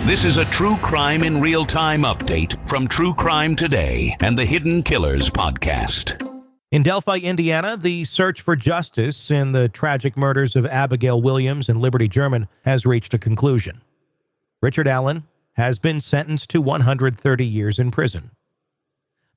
This is a True Crime in Real Time update from True Crime Today and the Hidden Killers podcast. In Delphi, Indiana, the search for justice in the tragic murders of Abigail Williams and Liberty German has reached a conclusion. Richard Allen has been sentenced to 130 years in prison.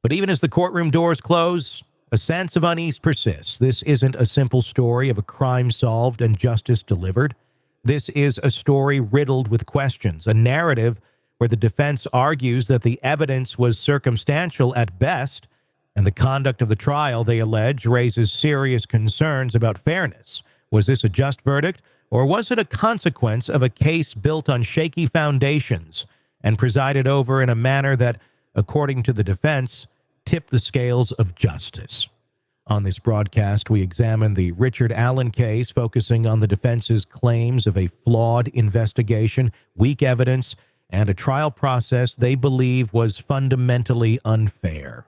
But even as the courtroom doors close, a sense of unease persists. This isn't a simple story of a crime solved and justice delivered. This is a story riddled with questions, a narrative where the defense argues that the evidence was circumstantial at best, and the conduct of the trial, they allege, raises serious concerns about fairness. Was this a just verdict, or was it a consequence of a case built on shaky foundations and presided over in a manner that, according to the defense, tipped the scales of justice? On this broadcast, we examine the Richard Allen case, focusing on the defense's claims of a flawed investigation, weak evidence, and a trial process they believe was fundamentally unfair.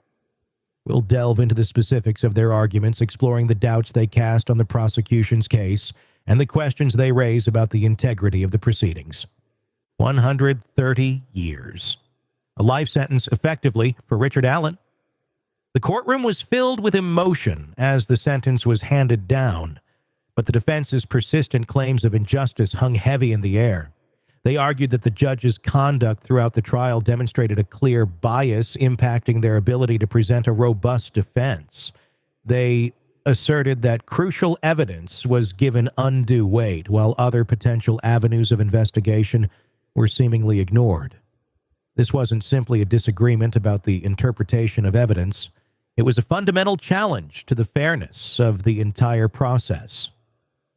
We'll delve into the specifics of their arguments, exploring the doubts they cast on the prosecution's case and the questions they raise about the integrity of the proceedings. 130 years. A life sentence, effectively, for Richard Allen. The courtroom was filled with emotion as the sentence was handed down, but the defense's persistent claims of injustice hung heavy in the air. They argued that the judge's conduct throughout the trial demonstrated a clear bias impacting their ability to present a robust defense. They asserted that crucial evidence was given undue weight, while other potential avenues of investigation were seemingly ignored. This wasn't simply a disagreement about the interpretation of evidence. It was a fundamental challenge to the fairness of the entire process.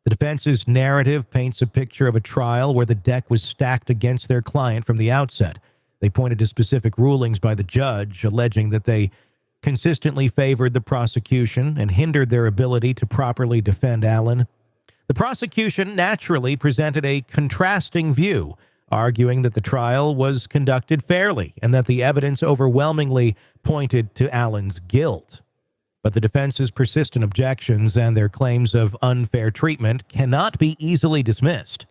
The defense's narrative paints a picture of a trial where the deck was stacked against their client from the outset. They pointed to specific rulings by the judge, alleging that they consistently favored the prosecution and hindered their ability to properly defend Allen. The prosecution naturally presented a contrasting view, arguing that the trial was conducted fairly and that the evidence overwhelmingly pointed to Allen's guilt. But the defense's persistent objections and their claims of unfair treatment cannot be easily dismissed.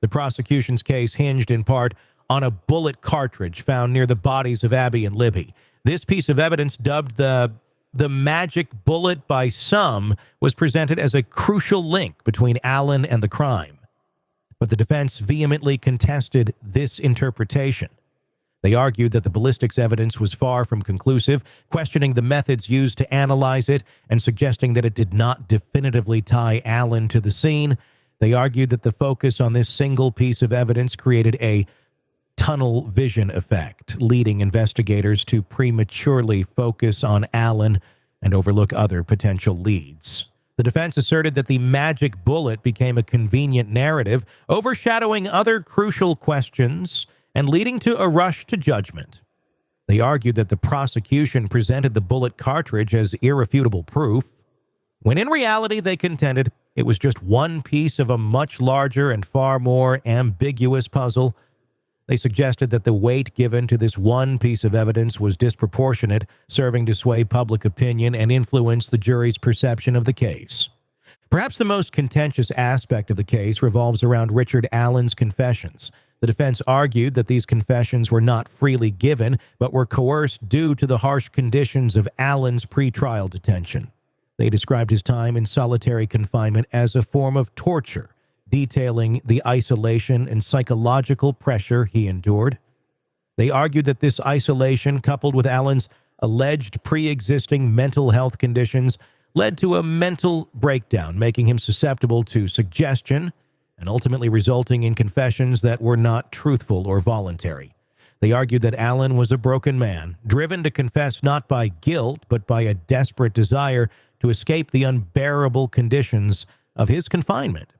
The prosecution's case hinged in part on a bullet cartridge found near the bodies of Abby and Libby. This piece of evidence, dubbed the magic bullet by some, was presented as a crucial link between Allen and the crime. But the defense vehemently contested this interpretation. They argued that the ballistics evidence was far from conclusive, questioning the methods used to analyze it and suggesting that it did not definitively tie Allen to the scene. They argued that the focus on this single piece of evidence created a tunnel vision effect, leading investigators to prematurely focus on Allen and overlook other potential leads. The defense asserted that the magic bullet became a convenient narrative, overshadowing other crucial questions and leading to a rush to judgment. They argued that the prosecution presented the bullet cartridge as irrefutable proof, when in reality they contended it was just one piece of a much larger and far more ambiguous puzzle. They suggested that the weight given to this one piece of evidence was disproportionate, serving to sway public opinion and influence the jury's perception of the case. Perhaps the most contentious aspect of the case revolves around Richard Allen's confessions. The defense argued that these confessions were not freely given, but were coerced due to the harsh conditions of Allen's pretrial detention. They described his time in solitary confinement as a form of torture, detailing the isolation and psychological pressure he endured. They argued that this isolation, coupled with Allen's alleged pre-existing mental health conditions, led to a mental breakdown, making him susceptible to suggestion and ultimately resulting in confessions that were not truthful or voluntary. They argued that Allen was a broken man, driven to confess not by guilt, but by a desperate desire to escape the unbearable conditions of his confinement.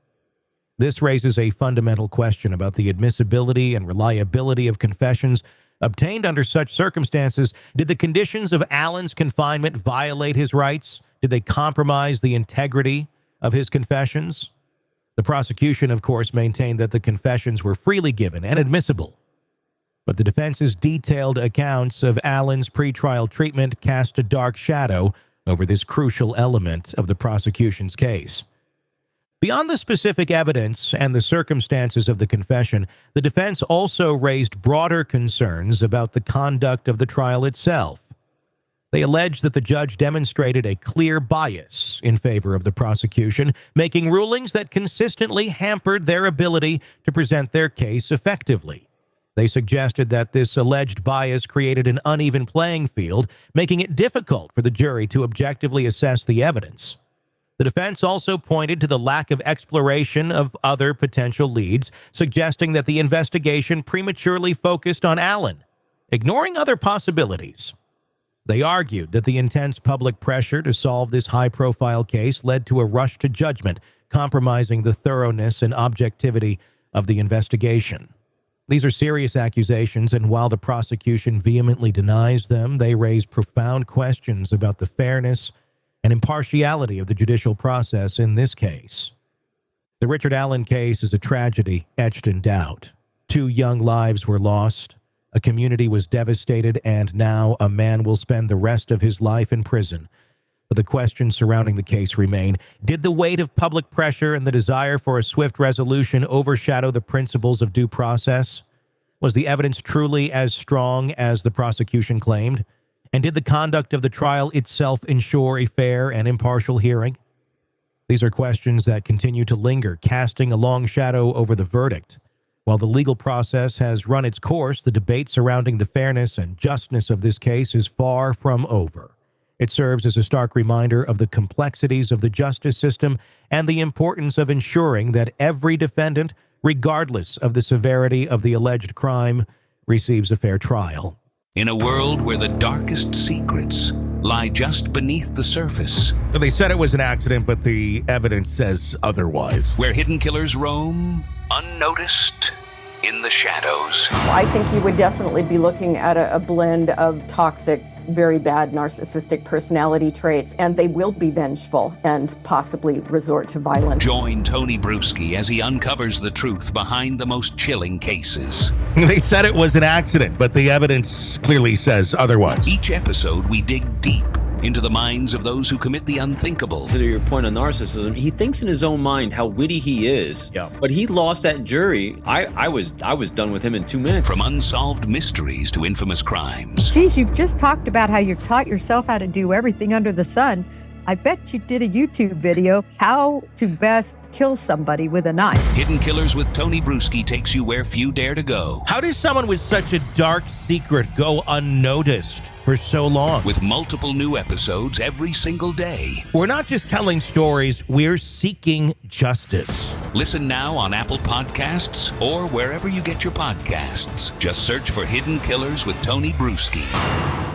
This raises a fundamental question about the admissibility and reliability of confessions obtained under such circumstances. Did the conditions of Allen's confinement violate his rights? Did they compromise the integrity of his confessions? The prosecution, of course, maintained that the confessions were freely given and admissible. But the defense's detailed accounts of Allen's pretrial treatment cast a dark shadow over this crucial element of the prosecution's case. Beyond the specific evidence and the circumstances of the confession, the defense also raised broader concerns about the conduct of the trial itself. They alleged that the judge demonstrated a clear bias in favor of the prosecution, making rulings that consistently hampered their ability to present their case effectively. They suggested that this alleged bias created an uneven playing field, making it difficult for the jury to objectively assess the evidence. The defense also pointed to the lack of exploration of other potential leads, suggesting that the investigation prematurely focused on Allen, ignoring other possibilities. They argued that the intense public pressure to solve this high-profile case led to a rush to judgment, compromising the thoroughness and objectivity of the investigation. These are serious accusations, and while the prosecution vehemently denies them, they raise profound questions about the fairness and impartiality of the judicial process in this case. The Richard Allen case is a tragedy etched in doubt. 2 young lives were lost, a community was devastated, and now a man will spend the rest of his life in prison. But the questions surrounding the case remain. Did the weight of public pressure and the desire for a swift resolution overshadow the principles of due process? Was the evidence truly as strong as the prosecution claimed? And did the conduct of the trial itself ensure a fair and impartial hearing? These are questions that continue to linger, casting a long shadow over the verdict. While the legal process has run its course, the debate surrounding the fairness and justness of this case is far from over. It serves as a stark reminder of the complexities of the justice system and the importance of ensuring that every defendant, regardless of the severity of the alleged crime, receives a fair trial. In a world where the darkest secrets lie just beneath the surface. They said it was an accident, but the evidence says otherwise. Where hidden killers roam, unnoticed, in the shadows. I think you would definitely be looking at a blend of toxic, very bad narcissistic personality traits, and they will be vengeful and possibly resort to violence. Join Tony Brueski as he uncovers the truth behind the most chilling cases. They said it was an accident, but the evidence clearly says otherwise. Each episode, we dig deep into the minds of those who commit the unthinkable. To your point on narcissism, he thinks in his own mind how witty he is. Yeah. But he lost that jury. I was done with him in 2 minutes. From unsolved mysteries to infamous crimes. Geez, you've just talked about how you taught yourself how to do everything under the sun. I bet you did a YouTube video, how to best kill somebody with a knife. Hidden Killers with Tony Brueski takes you where few dare to go. How does someone with such a dark secret go unnoticed for so long? With multiple new episodes every single day. We're not just telling stories, we're seeking justice. Listen now on Apple Podcasts or wherever you get your podcasts. Just search for Hidden Killers with Tony Brueski.